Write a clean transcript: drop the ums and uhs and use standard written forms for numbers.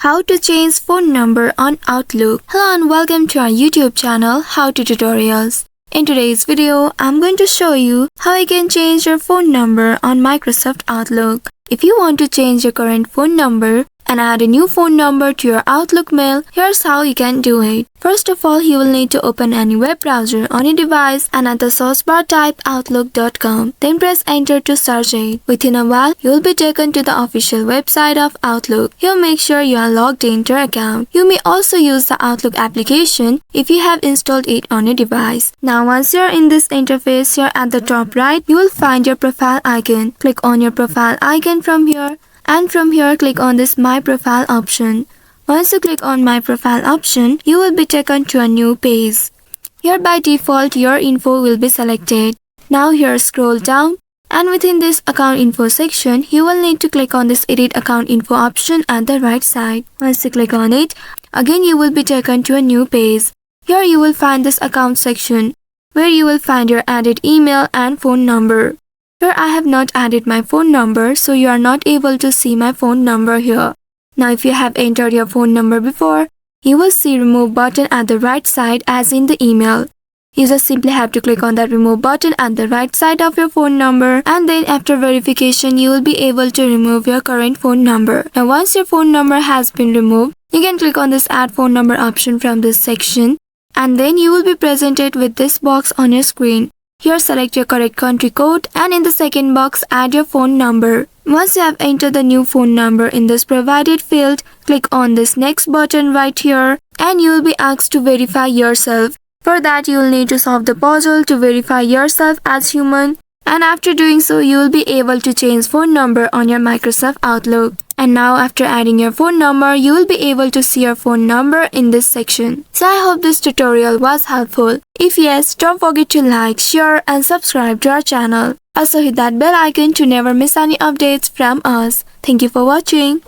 How to change phone number on Outlook. Hello and welcome to our YouTube channel How to Tutorials. In today's video, I'm going to show you how you can change your phone number on Microsoft Outlook. If you want to change your current phone number and add a new phone number to your Outlook mail, here's how you can do it. First of all, you will need to open any web browser on your device and at the search bar type outlook.com. Then press enter to search it. Within a while, you will be taken to the official website of Outlook. Here make sure you are logged into your account. You may also use the Outlook application if you have installed it on your device. Now once you are in this interface, here at the top right, you will find your profile icon. Click on your profile icon from here. And from here, click on this My Profile option. Once you click on My Profile option, you will be taken to a new page. Here by default, your info will be selected. Now here scroll down and within this account info section, you will need to click on this Edit Account Info option at the right side. Once you click on it, again you will be taken to a new page. Here you will find this account section where you will find your added email and phone number. Here I have not added my phone number, so you are not able to see my phone number here. Now if you have entered your phone number before, you will see remove button at the right side as in the email. You just simply have to click on that remove button at the right side of your phone number, and then after verification you will be able to remove your current phone number. Now once your phone number has been removed, you can click on this add phone number option from this section, and then you will be presented with this box on your screen. Here select your correct country code and in the second box add your phone number. Once you have entered the new phone number in this provided field, click on this next button right here and you will be asked to verify yourself. For that you will need to solve the puzzle to verify yourself as human, and after doing so you will be able to change phone number on your Microsoft Outlook. And now after adding your phone number, you will be able to see your phone number in this section. So I hope this tutorial was helpful. If yes, don't forget to like, share and subscribe to our channel. Also hit that bell icon to never miss any updates from us. Thank you for watching.